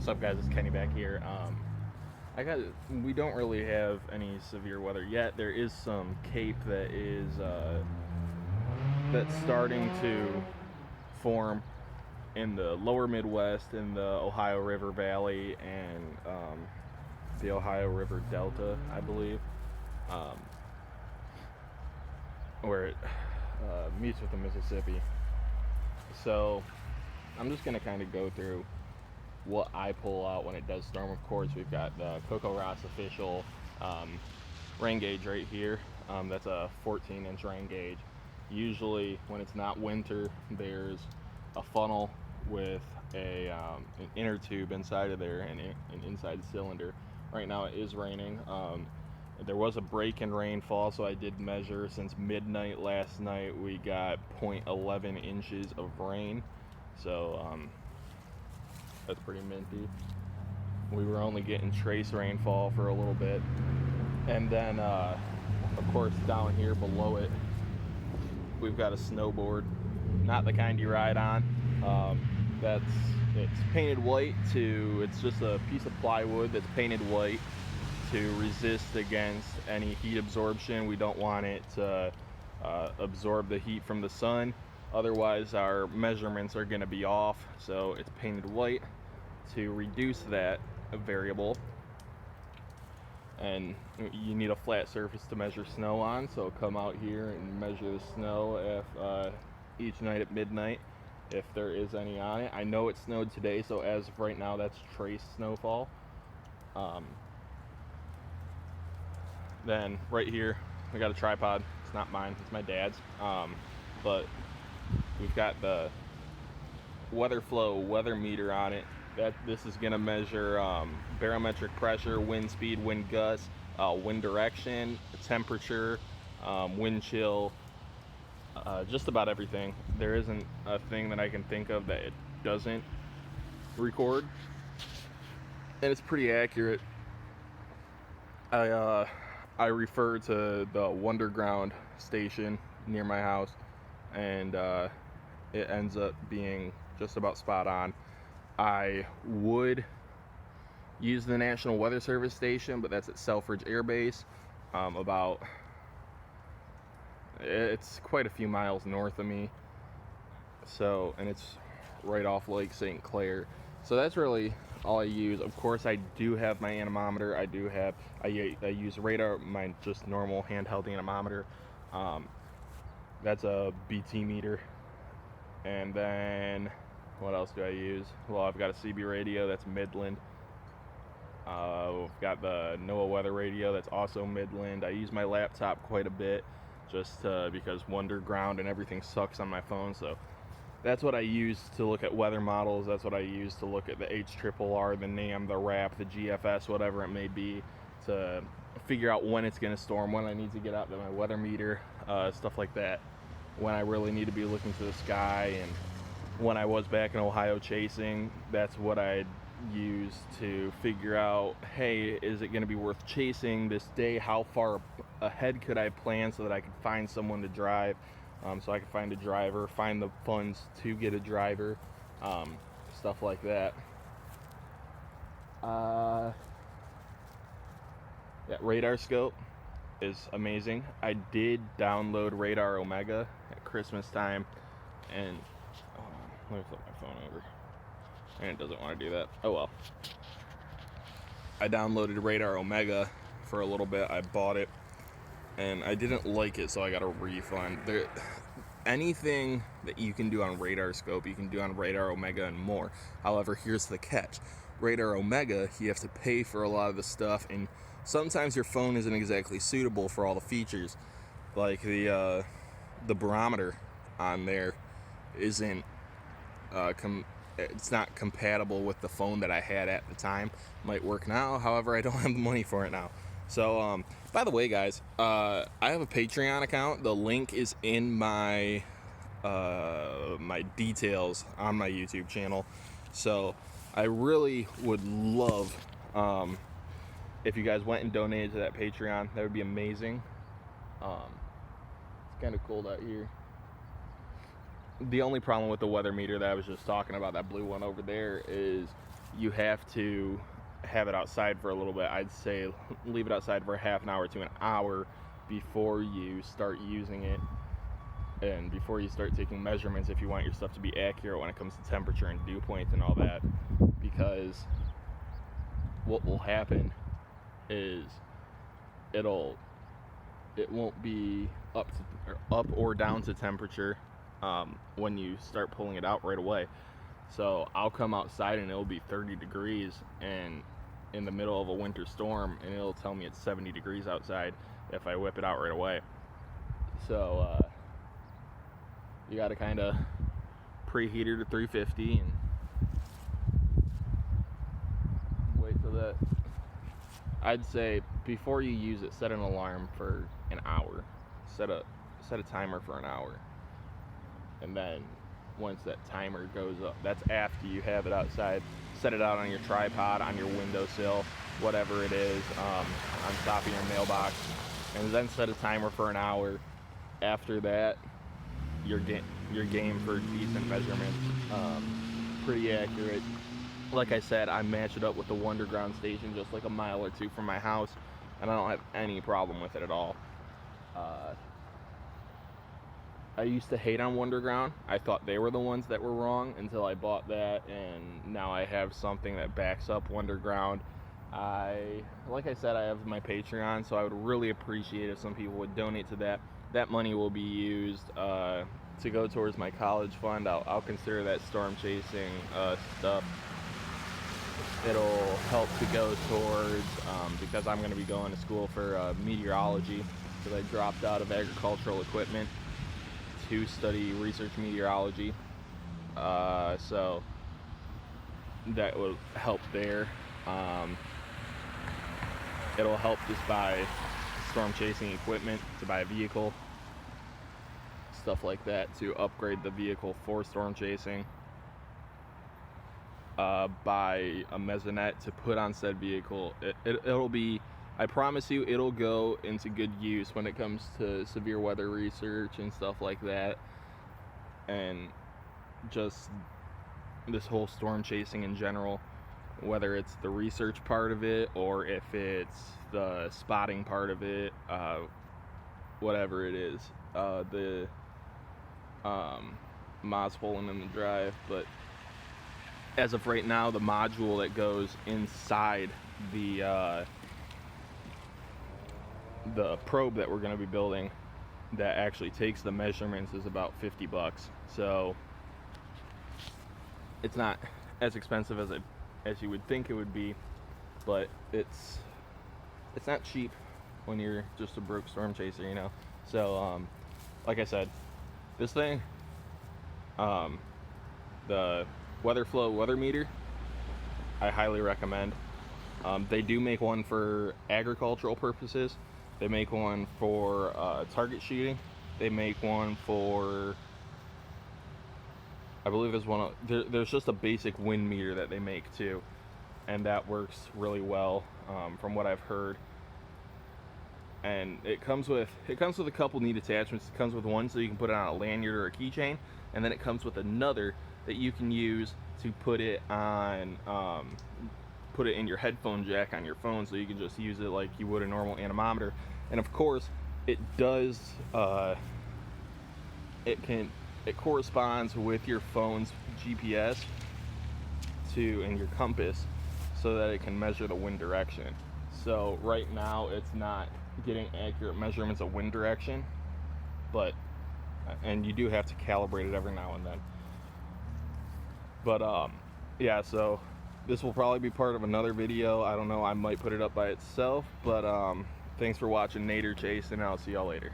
What's up, guys? It's Kenny back here. We don't really have any severe weather yet. There is some cape that is that's starting to form in the lower Midwest, in the Ohio River Valley, and the Ohio River Delta, I believe, um, where it meets with the Mississippi. So I'm just gonna kind of go through what I pull out when it does storm. Of course, we've got the CoCoRaHS official rain gauge right here. That's a 14-inch rain gauge. Usually, when it's not winter, there's a funnel with an inner tube inside of there and an inside cylinder. Right now, it is raining. There was a break in rainfall, so I did measure. Since midnight last night, we got 0.11 inches of rain. So that's pretty minty. We were only getting trace rainfall for a little bit. And then, of course, down here below it, we've got a snowboard. Not the kind you ride on. It's painted white it's just a piece of plywood that's painted white to resist against any heat absorption. We don't want it to absorb the heat from the sun. Otherwise, our measurements are going to be off. So it's painted white to reduce that variable. And you need a flat surface to measure snow on. So come out here and measure the snow each night at midnight, if there is any on it. I know it snowed today, so as of right now, that's trace snowfall. Then right here, we got a tripod. It's not mine, it's my dad's. But we've got the weather flow weather meter on it. This is gonna measure barometric pressure, wind speed, wind gusts, wind direction, temperature, wind chill, just about everything. There isn't a thing that I can think of that it doesn't record, and it's pretty accurate. I refer to the Wonderground station near my house, and it ends up being just about spot on. I would use the National Weather Service station, but that's at Selfridge Air Base, it's quite a few miles north of me. So, and it's right off Lake St. Clair. So that's really all I use. Of course, I do have my anemometer. I use radar, my just normal handheld anemometer. That's a BT meter. And then what else do I use? Well, I've got a CB radio, that's Midland. We've got the NOAA weather radio, that's also Midland. I use my laptop quite a bit just because Wonderground and everything sucks on my phone. So that's what I use to look at weather models. That's what I use to look at the HRRR, the NAM, the RAP, the GFS, whatever it may be, to figure out when it's going to storm, when I need to get out to my weather meter, stuff like that, when I really need to be looking to the sky. And when I was back in Ohio chasing, that's what I'd use to figure out, hey, is it going to be worth chasing this day? How far ahead could I plan so that I could find someone to drive? So I could find a driver, find the funds to get a driver, stuff like that. That radar scope is amazing. I did download Radar Omega at Christmas time, and hold on, let me flip my phone over. And it doesn't want to do that. Oh well. I downloaded Radar Omega for a little bit. I bought it, and I didn't like it, so I got a refund. Anything that you can do on Radar Scope, you can do on Radar Omega and more. However, here's the catch. Radar Omega, you have to pay for a lot of the stuff, and sometimes your phone isn't exactly suitable for all the features. Like the barometer on there isn't it's not compatible with the phone that I had at the time. Might work now, however, I don't have the money for it now. So, by the way, guys, I have a Patreon account. The link is in my my details on my YouTube channel. So, I really would love if you guys went and donated to that Patreon. That would be amazing. It's kind of cold out here. The only problem with the weather meter that I was just talking about, that blue one over there, is you have to have it outside for a little bit. I'd say leave it outside for half an hour to an hour before you start using it, and before you start taking measurements if you want your stuff to be accurate when it comes to temperature and dew point and all that. Because what will happen is it won't be up or down to temperature when you start pulling it out right away. So I'll come outside and it'll be 30 degrees and in the middle of a winter storm, and it'll tell me it's 70 degrees outside if I whip it out right away. So you got to kind of preheat it to 350 and wait till that. I'd say before you use it, set an alarm for an hour. Set a timer for an hour, and then once that timer goes up, that's after you have it outside. Set it out on your tripod, on your windowsill, whatever it is, on top of your mailbox, and then set a timer for an hour. After that, you're game for decent measurements, pretty accurate. Like I said, I match it up with the Wunderground station just like a mile or two from my house, and I don't have any problem with it at all. I used to hate on Wunderground. I thought they were the ones that were wrong until I bought that, and now I have something that backs up Wunderground. Like I said, I have my Patreon, so I would really appreciate if some people would donate to that. That money will be used to go towards my college fund. I'll consider that storm chasing stuff. It'll help to go towards, because I'm going to be going to school for meteorology, because I dropped out of agricultural equipment to study research meteorology. So that will help there. It'll help just buy storm chasing equipment, to buy a vehicle, stuff like that, to upgrade the vehicle for storm chasing. Buy a mesonet to put on said vehicle. It'll be, I promise you, it'll go into good use when it comes to severe weather research and stuff like that, and just this whole storm chasing in general, whether it's the research part of it or if it's the spotting part of it, whatever it is. The mod's pulling in the drive, but as of right now, the module that goes inside the probe that we're going to be building that actually takes the measurements is about $50. So it's not as expensive as you would think it would be, but it's not cheap when you're just a broke storm chaser, you know. So like I said, this thing, the WeatherFlow weather meter, I highly recommend. They do make one for agricultural purposes. They make one for target shooting. They make one for, I believe there's one, there's just a basic wind meter that they make too, and that works really well, from what I've heard. And it comes with a couple neat attachments. It comes with one so you can put it on a lanyard or a keychain, and then it comes with another that you can use to put it on, put it in your headphone jack on your phone, so you can just use it like you would a normal anemometer. And of course, it does, it corresponds with your phone's GPS and your compass, so that it can measure the wind direction. So right now it's not getting accurate measurements of wind direction, and you do have to calibrate it every now and then. But yeah, so this will probably be part of another video. I don't know, I might put it up by itself, but thanks for watching Nader Chase, and I'll see y'all later.